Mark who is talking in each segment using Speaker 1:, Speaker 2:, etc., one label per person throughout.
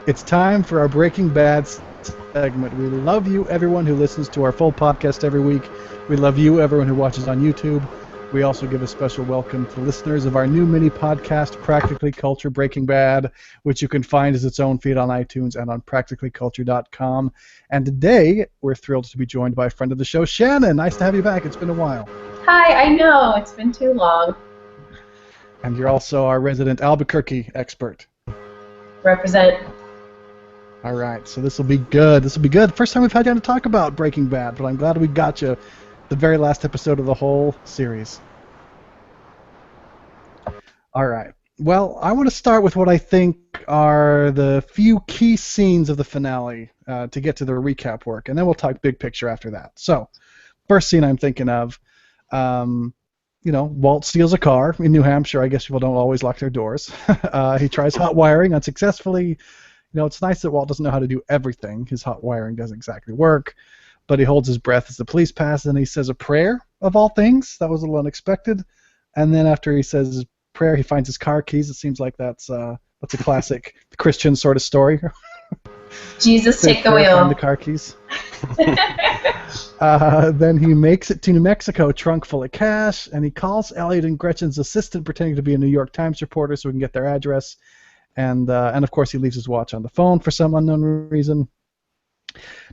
Speaker 1: It's time for our Breaking Bad segment. We love you, everyone who listens to our full podcast every week. We love you, everyone who watches on YouTube. We also give a special welcome to listeners of our new mini podcast, Practically Culture Breaking Bad, which you can find as its own feed on iTunes and on practicallyculture.com. And today, we're thrilled to be joined by a friend of the show, Shannon. Nice to have you back. It's been a while.
Speaker 2: Hi, I know. It's been too long.
Speaker 1: And you're also our resident Albuquerque expert.
Speaker 2: Represent.
Speaker 1: All right, so this will be good. This will be good. First time we've had you on to talk about Breaking Bad, but I'm glad we got you the very last episode of the whole series. All right. Well, I want to start with what I think are the few key scenes of the finale to get to the recap work, and then we'll talk big picture after that. So, first scene I'm thinking of, Walt steals a car in New Hampshire. I guess people don't always lock their doors. He tries hot wiring unsuccessfully. It's nice that Walt doesn't know how to do everything. His hot wiring doesn't exactly work, but he holds his breath as the police pass, and he says a prayer, of all things. That was a little unexpected. And then after he says his prayer, he finds his car keys. It seems like that's a classic Christian sort of story.
Speaker 2: Jesus, take the wheel.
Speaker 1: Find the car keys. Then he makes it to New Mexico, trunk full of cash, and he calls Elliot and Gretchen's assistant, pretending to be a New York Times reporter so we can get their address. And of course, he leaves his watch on the phone for some unknown reason.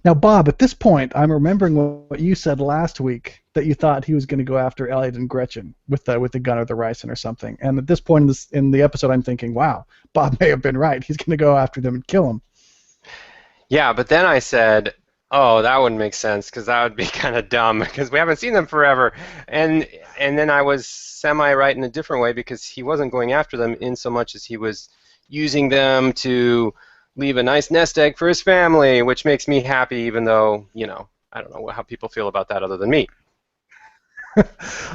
Speaker 1: Now, Bob, at this point, I'm remembering what you said last week, that you thought he was going to go after Elliot and Gretchen with the gun or the ricin or something. And at this point in the episode, I'm thinking, wow, Bob may have been right. He's going to go after them and kill them.
Speaker 3: Yeah, but then I said, oh, that wouldn't make sense because that would be kind of dumb because we haven't seen them forever. And then I was semi-right in a different way because he wasn't going after them in so much as he was using them to leave a nice nest egg for his family, which makes me happy, even though, I don't know how people feel about that other than me.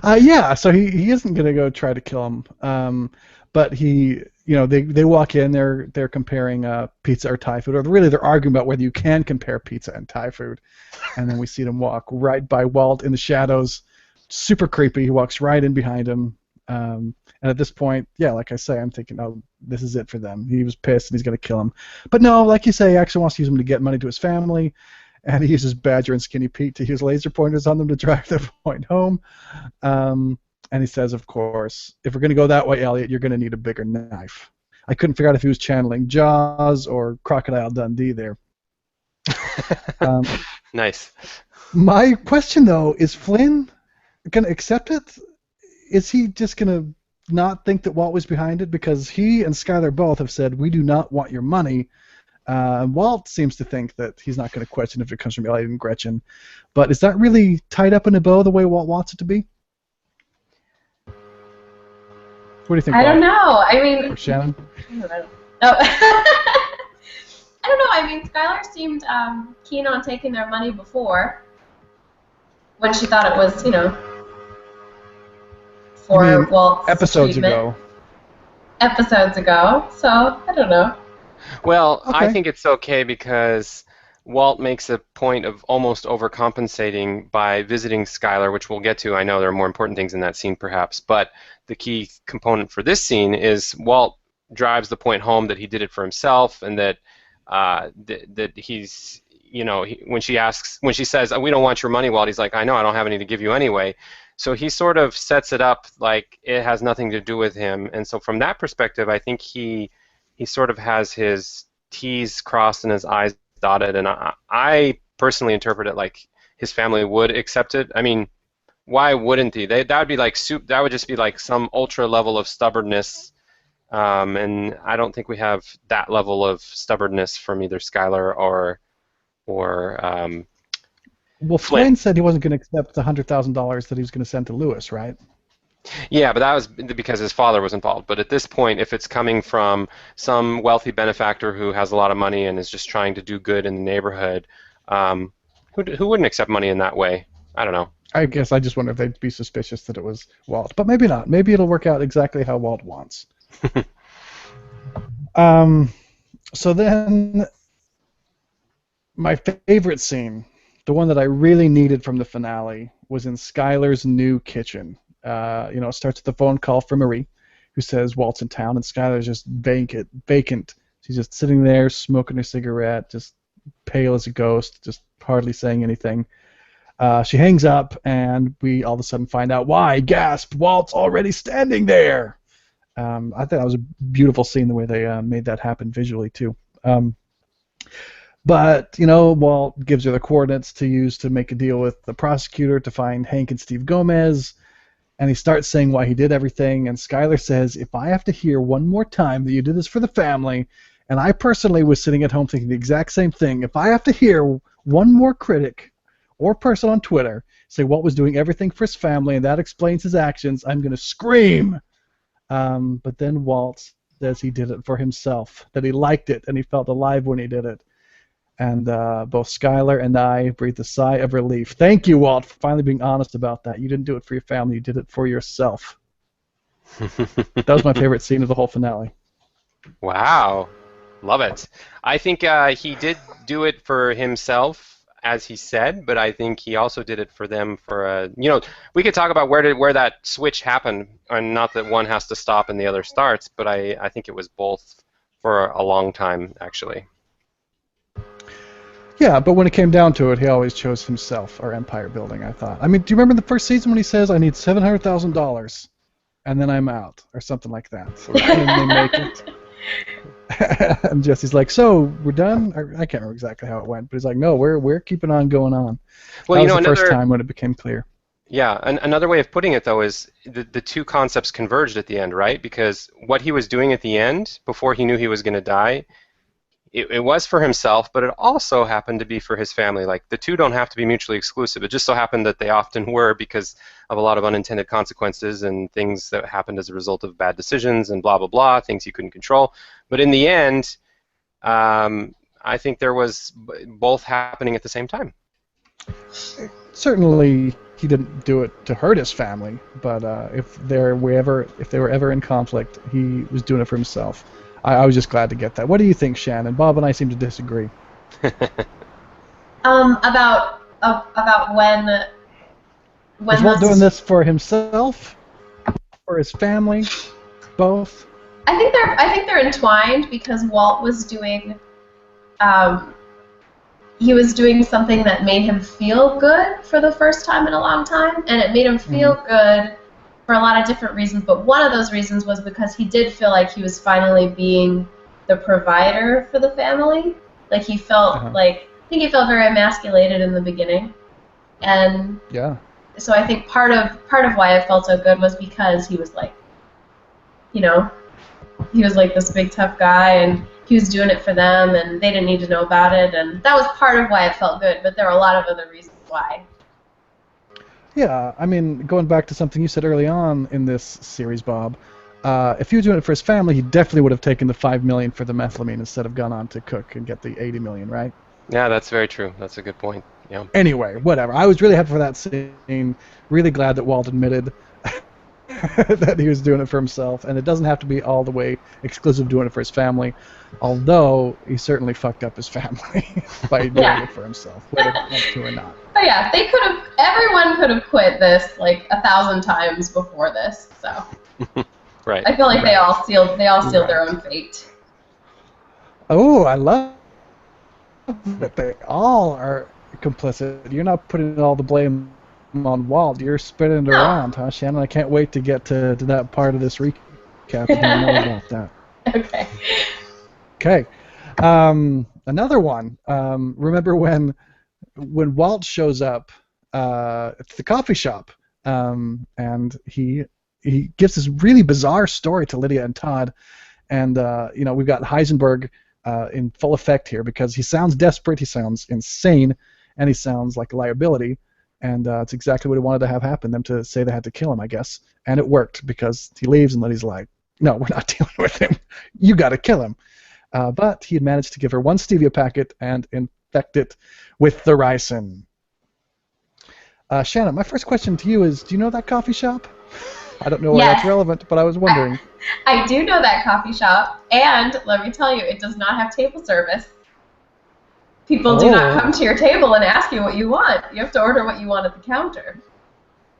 Speaker 1: Yeah, so he isn't going to go try to kill him, but they walk in, they're comparing pizza or Thai food, or really they're arguing about whether you can compare pizza and Thai food, and then we see them walk right by Walt in the shadows, super creepy. He walks right in behind him. And at this point, yeah, like I say, I'm thinking, oh, this is it for them. He was pissed and he's going to kill him. But no, like you say, he actually wants to use him to get money to his family, and he uses Badger and Skinny Pete to use laser pointers on them to drive their point home. And he says, of course, if we're going to go that way, Elliot, you're going to need a bigger knife. I couldn't figure out if he was channeling Jaws or Crocodile Dundee there.
Speaker 3: Nice.
Speaker 1: My question, though, is Flynn going to accept it? Is he just going to not think that Walt was behind it? Because he and Skyler both have said, we do not want your money. Walt seems to think that he's not going to question if it comes from Elliot and Gretchen. But is that really tied up in a bow the way Walt wants it to be? What do you think,
Speaker 2: I
Speaker 1: Bob?
Speaker 2: don't know. I mean...
Speaker 1: Or Shannon?
Speaker 2: I don't know. Oh. I don't know. I mean, Skylar seemed keen on taking their money before, when she thought it was, for Walt's
Speaker 1: episodes
Speaker 2: treatment.
Speaker 1: ago.
Speaker 2: Episodes ago. So, I don't know.
Speaker 3: Well,
Speaker 1: Okay.
Speaker 3: I think it's okay because Walt makes a point of almost overcompensating by visiting Skylar, which we'll get to. I know there are more important things in that scene, perhaps, but the key component for this scene is Walt drives the point home that he did it for himself, and that that he's, when she says, we don't want your money, Walt, he's like, I know, I don't have any to give you anyway. So he sort of sets it up like it has nothing to do with him, and so from that perspective, I think he sort of has his T's crossed and his I's dotted, and I personally interpret it like his family would accept it. I mean, why wouldn't he? That would be like that would just be like some ultra level of stubbornness, and I don't think we have that level of stubbornness from either Skylar or
Speaker 1: Well, Flynn said he wasn't going to accept the $100,000 that he was going to send to Lewis, right?
Speaker 3: Yeah, but that was because his father was involved. But at this point, if it's coming from some wealthy benefactor who has a lot of money and is just trying to do good in the neighborhood, who wouldn't accept money in that way? I don't know.
Speaker 1: I guess I just wonder if they'd be suspicious that it was Walt. But maybe not. Maybe it'll work out exactly how Walt wants. So then, my favorite scene, the one that I really needed from the finale, was in Skylar's new kitchen. It starts with a phone call from Marie, who says Walt's in town, and Skylar's just vacant, She's just sitting there smoking her cigarette, just pale as a ghost, just hardly saying anything. She hangs up, and we all of a sudden find out why. Gasp! Walt's already standing there. I thought that was a beautiful scene, the way they made that happen visually too. But, Walt gives her the coordinates to use to make a deal with the prosecutor to find Hank and Steve Gomez, and he starts saying why he did everything, and Skyler says, if I have to hear one more time that you did this for the family, and I personally was sitting at home thinking the exact same thing, if I have to hear one more critic or person on Twitter say Walt was doing everything for his family and that explains his actions, I'm going to scream. But then Walt says he did it for himself, that he liked it, and he felt alive when he did it. And both Skyler and I breathed a sigh of relief. Thank you, Walt, for finally being honest about that. You didn't do it for your family. You did it for yourself. That was my favorite scene of the whole finale.
Speaker 3: Wow. Love it. I think he did do it for himself, as he said, but I think he also did it for them for, we could talk about where that switch happened, and not that one has to stop and the other starts, but I think it was both for a long time, actually.
Speaker 1: Yeah, but when it came down to it, he always chose himself or empire building, I thought. I mean, do you remember the first season when he says, I need $700,000 and then I'm out, or something like that? And they make it. And Jesse's like, so, we're done? I can't remember exactly how it went, but he's like, no, we're keeping on going on.
Speaker 3: Well,
Speaker 1: that was the first time when it became clear.
Speaker 3: Yeah, another way of putting it, though, is the two concepts converged at the end, right? Because what he was doing at the end, before he knew he was going to die, it was for himself, but it also happened to be for his family. Like, the two don't have to be mutually exclusive. It just so happened that they often were, because of a lot of unintended consequences and things that happened as a result of bad decisions and blah, blah, blah, things you couldn't control. But in the end, I think there was both happening at the same time.
Speaker 1: Certainly, he didn't do it to hurt his family, but if they were ever in conflict, he was doing it for himself. I was just glad to get that. What do you think, Shannon? Bob and I seem to disagree.
Speaker 2: About when
Speaker 1: was Walt doing this for himself, for his family, both?
Speaker 2: I think they're entwined, because Walt was doing something that made him feel good for the first time in a long time, and it made him feel good for a lot of different reasons, but one of those reasons was because he did feel like he was finally being the provider for the family. Like, he felt I think he felt very emasculated in the beginning, and so I think part of why it felt so good was because he was like, he was like this big tough guy, and he was doing it for them, and they didn't need to know about it, and that was part of why it felt good. But there were a lot of other reasons why.
Speaker 1: Yeah, I mean, going back to something you said early on in this series, Bob, if he was doing it for his family, he definitely would have taken the $5 million for the methylamine instead of gone on to Cook and get the $80 million, right?
Speaker 3: Yeah, that's very true. That's a good point. Yeah.
Speaker 1: Anyway, whatever. I was really happy for that scene. Really glad that Walt admitted that he was doing it for himself, and it doesn't have to be all the way exclusive doing it for his family, although he certainly fucked up his family by doing it for himself, whether he wanted to or not.
Speaker 2: But yeah, everyone could have quit this like 1,000 times before this, so.
Speaker 3: Right.
Speaker 2: I feel like they all sealed their own fate.
Speaker 1: Oh, I love that they all are complicit. You're not putting all the blame on Walt. You're spinning it around, huh, Shannon? I can't wait to get to that part of this recap and know about that.
Speaker 2: Okay.
Speaker 1: Okay. Another one. Remember when Walt shows up at the coffee shop, and he gives this really bizarre story to Lydia and Todd, and we've got Heisenberg in full effect here, because he sounds desperate, he sounds insane, and he sounds like a liability, and it's exactly what he wanted to have happen, them to say they had to kill him, I guess, and it worked, because he leaves and Lydia's like, no, we're not dealing with him, you gotta kill him. But he had managed to give her one stevia packet and infect it with the ricin. Shannon, my first question to you is, do you know that coffee shop? I don't know why that's relevant, but I was wondering.
Speaker 2: I do know that coffee shop, and let me tell you, it does not have table service. People do not come to your table and ask you what you want. You have to order what you want at the counter.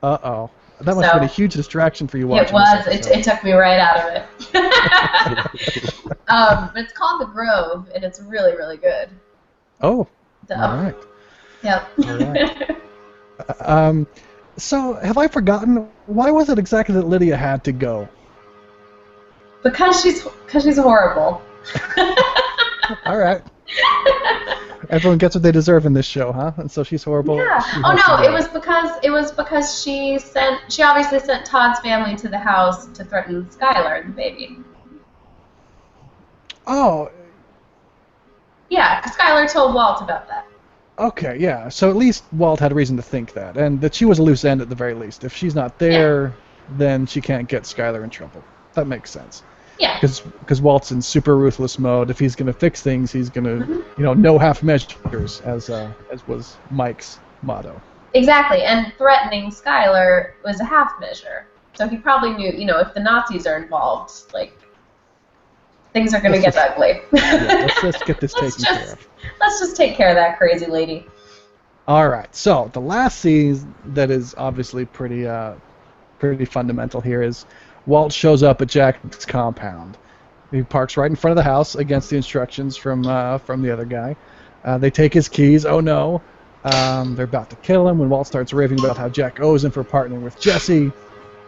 Speaker 1: Uh-oh. That must have been a huge distraction for you watching.
Speaker 2: It was. It took me right out of it. But it's called The Grove, and it's really, really good.
Speaker 1: Oh,
Speaker 2: So,
Speaker 1: all right.
Speaker 2: Yep.
Speaker 1: All right. So, have I forgotten, why was it exactly that Lydia had to go?
Speaker 2: because she's horrible.
Speaker 1: All right. Everyone gets what they deserve in this show, huh? And so she's horrible.
Speaker 2: Yeah.
Speaker 1: She
Speaker 2: Oh
Speaker 1: has to
Speaker 2: no,
Speaker 1: go.
Speaker 2: it was because she obviously sent Todd's family to the house to threaten Skylar and the baby.
Speaker 1: Oh,
Speaker 2: Yeah, Skylar told Walt about that.
Speaker 1: okay, yeah. So at least Walt had a reason to think that, and that she was a loose end at the very least. If she's not there, then she can't get Skylar in trouble. That makes sense.
Speaker 2: Yeah.
Speaker 1: Because Walt's in super ruthless mode. If he's going to fix things, he's going to, no half measures, as was Mike's motto.
Speaker 2: Exactly, and threatening Skylar was a half measure. So he probably knew, if the Nazis are involved, things are going to get ugly.
Speaker 1: Yeah, let's get this taken care of.
Speaker 2: Let's just take care of that crazy lady.
Speaker 1: All right. So the last scene that is obviously pretty fundamental here is Walt shows up at Jack's compound. He parks right in front of the house against the instructions from the other guy. They take his keys. Oh no. They're about to kill him when Walt starts raving about how Jack owes him for partnering with Jesse.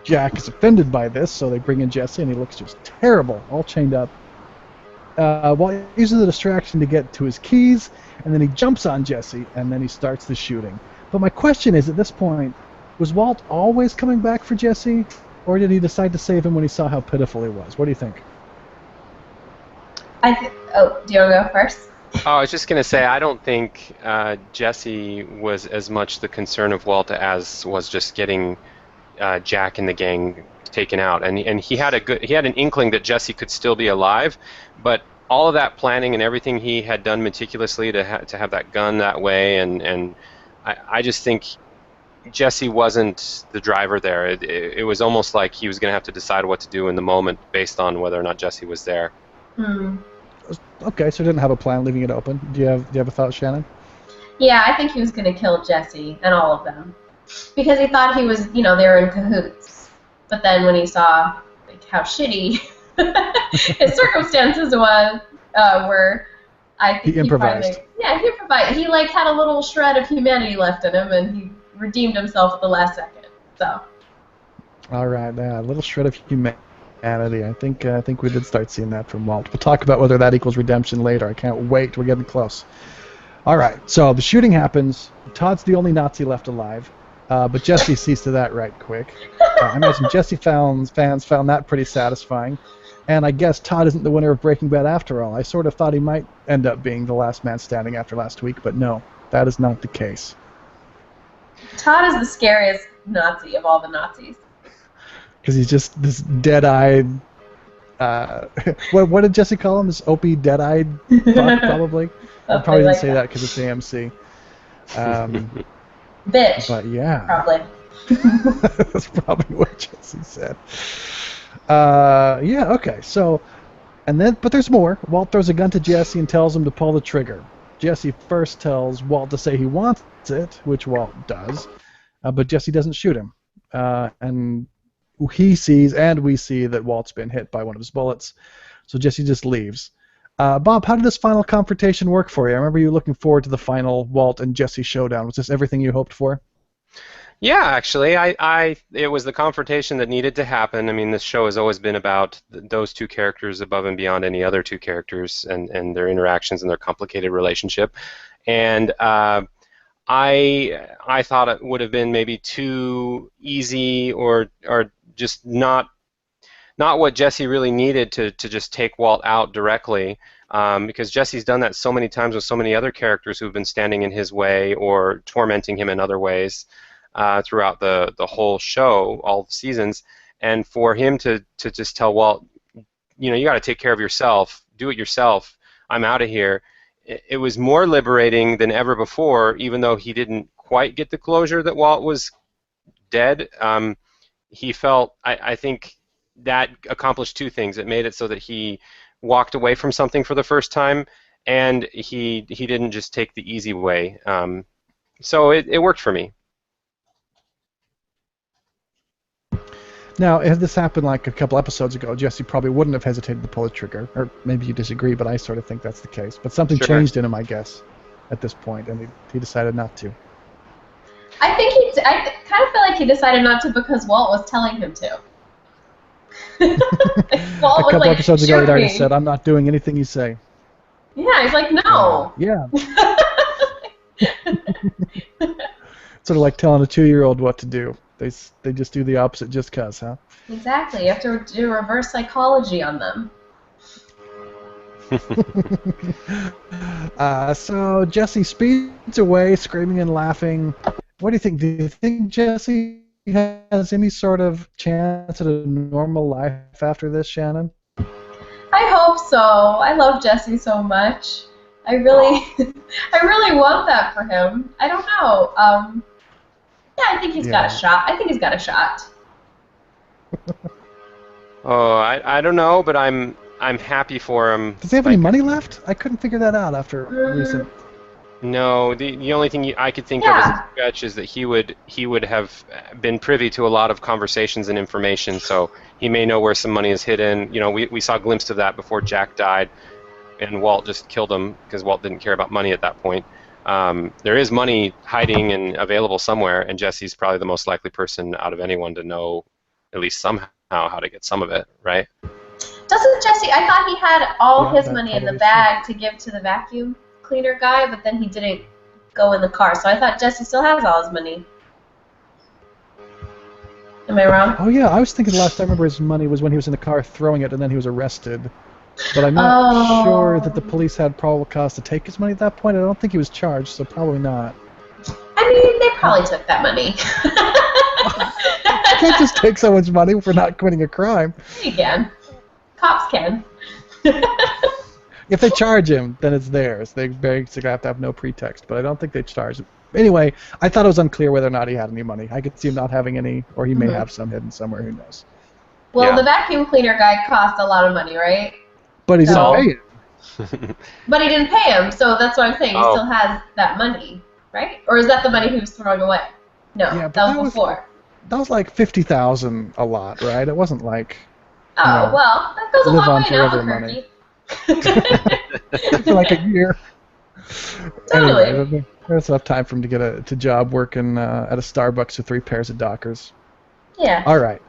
Speaker 1: Jack is offended by this, so they bring in Jesse, and he looks just terrible, all chained up. Walt uses the distraction to get to his keys, and then he jumps on Jesse, and then he starts the shooting. But my question is, at this point, was Walt always coming back for Jesse, or did he decide to save him when he saw how pitiful he was? What do you think?
Speaker 2: Do you want to go first?
Speaker 3: Oh, I was just going to say, I don't think Jesse was as much the concern of Walt as was just getting Jack and the gang taken out. And he had an inkling that Jesse could still be alive, but all of that planning and everything he had done meticulously to have that gun that way, and I just think Jesse wasn't the driver there. It was almost like he was going to have to decide what to do in the moment based on whether or not Jesse was there.
Speaker 1: Okay, so he didn't have a plan, leaving it open. Do you have a thought, Shannon?
Speaker 2: Yeah, I think he was going to kill Jesse and all of them because he thought he was, they were in cahoots. But then when he saw how shitty his circumstances were, I think
Speaker 1: he improvised.
Speaker 2: He improvised. He had a little shred of humanity left in him, and he redeemed himself at the last second. So. All
Speaker 1: right, a little shred of humanity. I think we did start seeing that from Walt. We'll talk about whether that equals redemption later. I can't wait. We're getting close. All right, so the shooting happens. Todd's the only Nazi left alive, but Jesse sees to that right quick. I imagine Jesse fans found that pretty satisfying. And I guess Todd isn't the winner of Breaking Bad after all. I sort of thought he might end up being the last man standing after last week, but no, that is not the case.
Speaker 2: Todd is the scariest Nazi of all the Nazis.
Speaker 1: Because he's just this dead-eyed. What did Jesse call him? This Opie dead-eyed fuck, probably. I probably didn't say that because it's AMC.
Speaker 2: Bitch.
Speaker 1: But yeah.
Speaker 2: Probably.
Speaker 1: That's probably what Jesse said. Yeah. Okay. So, but there's more. Walt throws a gun to Jesse and tells him to pull the trigger. Jesse first tells Walt to say he wants it, which Walt does, but Jesse doesn't shoot him, and he sees and we see that Walt's been hit by one of his bullets, so Jesse just leaves. Bob, how did this final confrontation work for you? I remember you looking forward to the final Walt and Jesse showdown. Was this everything you hoped for?
Speaker 3: Yeah, actually, it was the confrontation that needed to happen. I mean, this show has always been about those two characters above and beyond any other two characters and their interactions and their complicated relationship. And I thought it would have been maybe too easy or just not what Jesse really needed to just take Walt out directly, because Jesse's done that so many times with so many other characters who've been standing in his way or tormenting him in other ways throughout the whole show, all the seasons. And for him to just tell Walt, you got to take care of yourself, do it yourself, I'm out of here. It was more liberating than ever before, even though he didn't quite get the closure that Walt was dead. He felt, I think that accomplished two things. It made it so that he walked away from something for the first time, and he didn't just take the easy way. So it worked for me.
Speaker 1: Now, had this happened like a couple episodes ago, Jesse probably wouldn't have hesitated to pull the trigger. Or maybe you disagree, but I sort of think that's the case. But something
Speaker 3: Sure.
Speaker 1: changed in him, I guess, at this point, and he decided not to.
Speaker 2: I think I kind of feel like he decided not to because Walt was telling him to. Walt
Speaker 1: A couple
Speaker 2: was like,
Speaker 1: episodes ago,
Speaker 2: "Shoot
Speaker 1: he'd already
Speaker 2: me."
Speaker 1: said, "I'm not doing anything you say."
Speaker 2: Yeah, he's like, no.
Speaker 1: Yeah. Sort of like telling a 2-year-old what to do. They just do the opposite just 'cause, huh?
Speaker 2: Exactly. You have to do reverse psychology on them.
Speaker 1: So Jesse speeds away, screaming and laughing. What do you think? Do you think Jesse has any sort of chance at a normal life after this, Shannon?
Speaker 2: I hope so. I love Jesse so much. I really, I really want that for him. I don't know. Yeah, I think he's got a shot. I think he's got a shot.
Speaker 3: Oh, I don't know, but I'm happy for him.
Speaker 1: Does he have any money left? I couldn't figure that out after recent.
Speaker 3: No, the only thing I could think of as a stretch is that he would have been privy to a lot of conversations and information, so he may know where some money is hidden. You know, we saw a glimpse of that before Jack died, and Walt just killed him because Walt didn't care about money at that point. There is money hiding and available somewhere, and Jesse's probably the most likely person out of anyone to know, at least somehow, how to get some of it, right?
Speaker 2: Doesn't Jesse? I thought he had all his
Speaker 1: that
Speaker 2: money in the
Speaker 1: probably
Speaker 2: bag to give to the vacuum cleaner guy, but then he didn't go in the car. So I thought Jesse still has all his money. Am I wrong?
Speaker 1: Oh yeah, I was thinking the last time I remember his money was when he was in the car throwing it, and then he was arrested. But I'm not sure that the police had probable cause to take his money at that point. I don't think he was charged, so probably not.
Speaker 2: I mean, they probably took that money.
Speaker 1: You can't just take someone's money for not committing a crime.
Speaker 2: You can. Cops can.
Speaker 1: If they charge him, then it's theirs. They basically have to have no pretext, but I don't think they charge him. Anyway, I thought it was unclear whether or not he had any money. I could see him not having any, or he may have some hidden somewhere, who knows.
Speaker 2: Well,
Speaker 3: Yeah.
Speaker 2: the vacuum cleaner guy cost a lot of money, right?
Speaker 1: But he's
Speaker 2: So-
Speaker 1: not paying.
Speaker 2: But he didn't pay him, so that's what I'm saying. He
Speaker 3: Oh.
Speaker 2: still has that money, right? Or is that the money he was throwing away? No,
Speaker 1: Yeah, but
Speaker 2: that
Speaker 1: that
Speaker 2: was
Speaker 1: was-
Speaker 2: before.
Speaker 1: That was like $50,000 a lot, right? It wasn't like
Speaker 2: Oh,
Speaker 1: no.
Speaker 2: well, that goes a
Speaker 1: Live
Speaker 2: long
Speaker 1: on
Speaker 2: way in
Speaker 1: forever
Speaker 2: Albuquerque.
Speaker 1: for like a year.
Speaker 2: Totally.
Speaker 1: Anyway, there's enough time for him to get a job working at a Starbucks with 3 pairs of Dockers.
Speaker 2: Yeah.
Speaker 1: All right.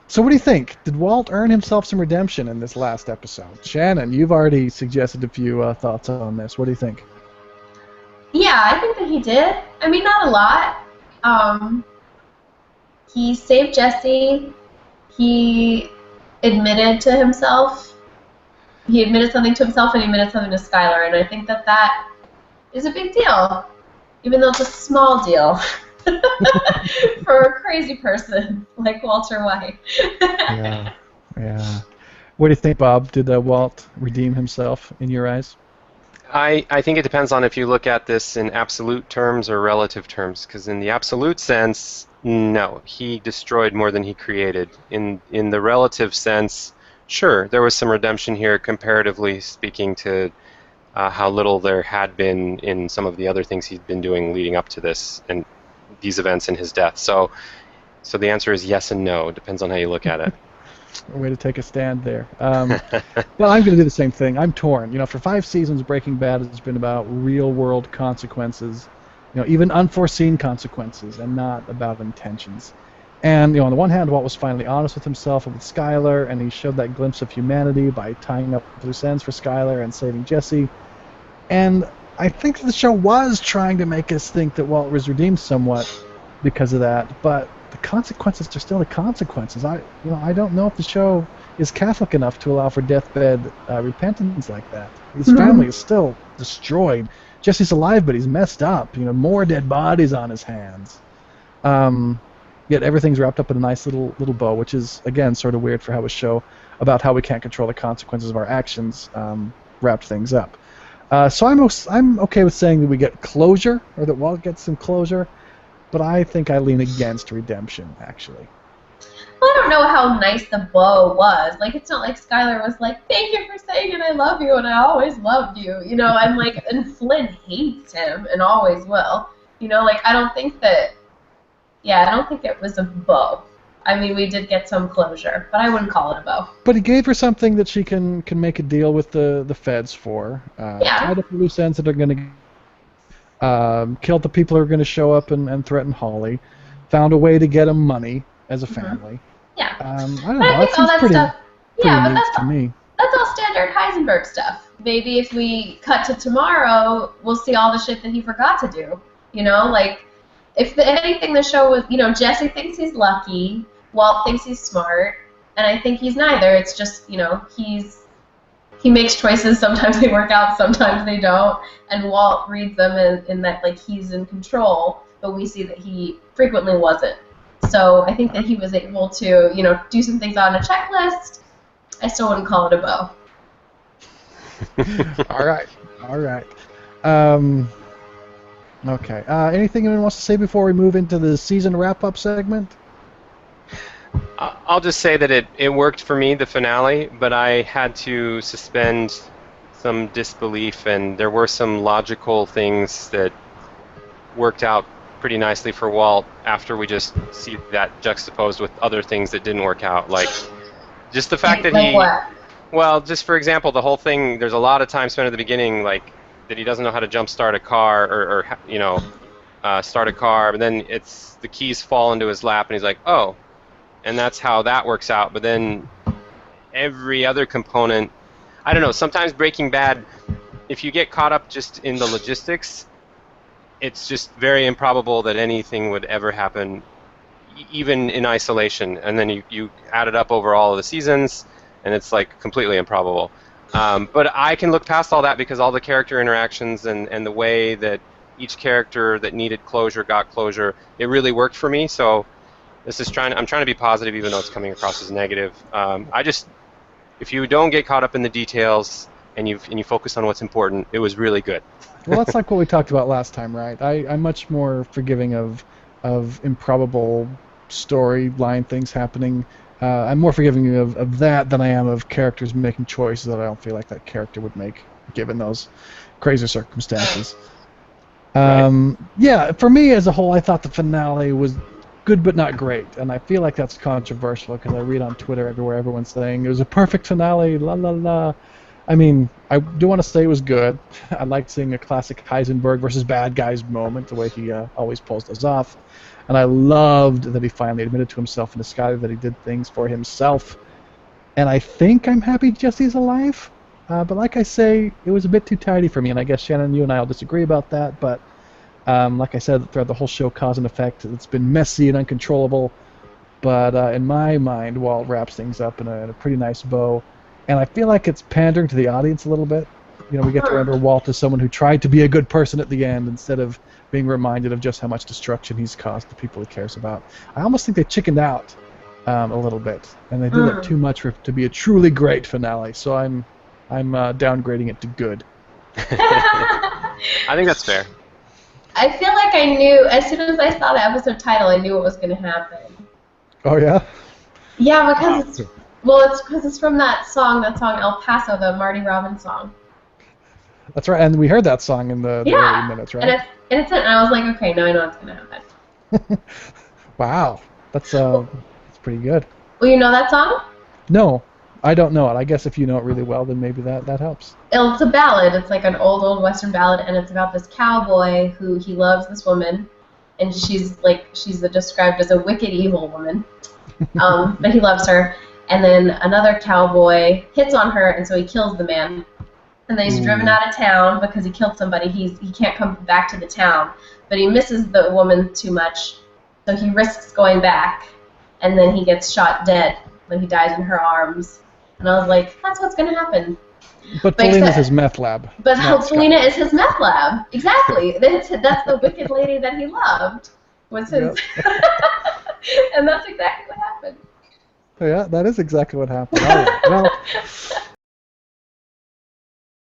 Speaker 1: So what do you think? Did Walt earn himself some redemption in this last episode? Shannon, you've already suggested a few thoughts on this. What do you think?
Speaker 2: Yeah, I think that he did. I mean, not a lot. He saved Jesse. He admitted to himself. He admitted something to himself and he admitted something to Skylar, and I think that that is a big deal, even though it's a small deal for a crazy person like Walter White.
Speaker 1: Yeah. What do you think, Bob? Did Walt redeem himself in your eyes?
Speaker 3: I think it depends on if you look at this in absolute terms or relative terms, because in the absolute sense, no, he destroyed more than he created. In the relative sense, sure, there was some redemption here, comparatively speaking to how little there had been in some of the other things he'd been doing leading up to this and these events and his death. So the answer is yes and no. It depends on how you look at it.
Speaker 1: A way to take a stand there. Well, I'm going to do the same thing. I'm torn. You know, for 5 seasons, Breaking Bad has been about real-world consequences, you know, even unforeseen consequences, and not about intentions. And, you know, on the one hand, Walt was finally honest with himself and with Skylar, and he showed that glimpse of humanity by tying up loose ends for Skylar and saving Jesse. And I think the show was trying to make us think that Walt was redeemed somewhat because of that, but the consequences are still the consequences. I don't know if the show is Catholic enough to allow for deathbed repentance like that. His family is still destroyed. Jesse's alive, but he's messed up. You know, more dead bodies on his hands. Yet everything's wrapped up in a nice little bow, which is again sort of weird for how a show about how we can't control the consequences of our actions wrapped things up. So I'm okay with saying that we get closure, or that Walt gets some closure. But I think I lean against redemption, actually.
Speaker 2: Well, I don't know how nice the bow was. Like, it's not like Skylar was like, "Thank you for saying it, I love you, and I always loved you." You know, and like, and Flynn hates him and always will. You know, like, I don't think it was a bow. I mean, we did get some closure, but I wouldn't call it a bow.
Speaker 1: But he gave her something that she can make a deal with the feds for. Tied up the loose ends that are going to killed the people who are going to show up and threaten Holly. Found a way to get him money as a family.
Speaker 2: Yeah.
Speaker 1: I don't know. That seems pretty neat to me.
Speaker 2: That's all standard Heisenberg stuff. Maybe if we cut to tomorrow, we'll see all the shit that he forgot to do. You know, like, if anything, the show was, Jesse thinks he's lucky, Walt thinks he's smart, and I think he's neither. It's just, he makes choices. Sometimes they work out, sometimes they don't, and Walt reads them in that, like, he's in control, but we see that he frequently wasn't. So I think that he was able to, do some things on a checklist. I still wouldn't call it a bow.
Speaker 1: All right. Okay. Anything anyone wants to say before we move into the season wrap-up segment?
Speaker 3: I'll just say that it worked for me, the finale, but I had to suspend some disbelief, and there were some logical things that worked out pretty nicely for Walt after we just see that juxtaposed with other things that didn't work out. Like, just the fact that he...
Speaker 2: What?
Speaker 3: Well, just for example, the whole thing, there's a lot of time spent at the beginning, like, that he doesn't know how to jump start a car or start a car, but then the keys fall into his lap and he's like, oh, and that's how that works out. But then every other component, I don't know, sometimes Breaking Bad, if you get caught up just in the logistics, it's just very improbable that anything would ever happen, even in isolation, and then you add it up over all of the seasons, and it's like completely improbable. But I can look past all that because all the character interactions and the way that each character that needed closure got closure, it really worked for me. So I'm trying to be positive even though it's coming across as negative. If you don't get caught up in the details and you focus on what's important, it was really good.
Speaker 1: Well, that's like what we talked about last time, right? I'm much more forgiving of improbable storyline things happening. I'm more forgiving of that than I am of characters making choices that I don't feel like that character would make, given those crazy circumstances.
Speaker 3: Right.
Speaker 1: Yeah, for me as a whole, I thought the finale was good but not great, and I feel like that's controversial because I read on Twitter everywhere everyone's saying it was a perfect finale, la la la. I mean, I do want to say it was good. I liked seeing a classic Heisenberg versus bad guys moment, the way he always pulls those off. And I loved that he finally admitted to himself and to Skyler that he did things for himself. And I think I'm happy Jesse's alive. But like I say, it was a bit too tidy for me. And I guess, Shannon, you and I will disagree about that. But like I said, throughout the whole show, cause and effect, it's been messy and uncontrollable. But in my mind, Walt wraps things up in a pretty nice bow. And I feel like it's pandering to the audience a little bit. We get to remember Walt as someone who tried to be a good person at the end instead of being reminded of just how much destruction he's caused the people he cares about. I almost think they chickened out a little bit, and they did it too much to be a truly great finale. So I'm downgrading it to good.
Speaker 3: I think that's fair.
Speaker 2: I feel like I knew, as soon as I saw the episode title, I knew what was going to happen.
Speaker 1: Oh, yeah?
Speaker 2: Yeah, because it's from that song El Paso, the Marty Robbins song.
Speaker 1: That's right, and we heard that song in the early minutes, right?
Speaker 2: And I was like, okay, now I know what's going to happen.
Speaker 1: Wow, that's pretty good.
Speaker 2: Well, you know that song?
Speaker 1: No, I don't know it. I guess if you know it really well, then maybe that helps.
Speaker 2: It's a ballad. It's like an old Western ballad, and it's about this cowboy who he loves this woman, and she's described as a wicked, evil woman, but he loves her. And then another cowboy hits on her, and so he kills the man. And then he's driven out of town because he killed somebody. He can't come back to the town, but he misses the woman too much, so he risks going back, and then he gets shot dead when he dies in her arms. And I was like, that's what's going to happen.
Speaker 1: But Felina's his meth lab.
Speaker 2: But Felina is his meth lab. Exactly. That's the wicked lady that he loved. Was his. Yep. And that's exactly what happened.
Speaker 1: Yeah, that is exactly what happened. All right. Well,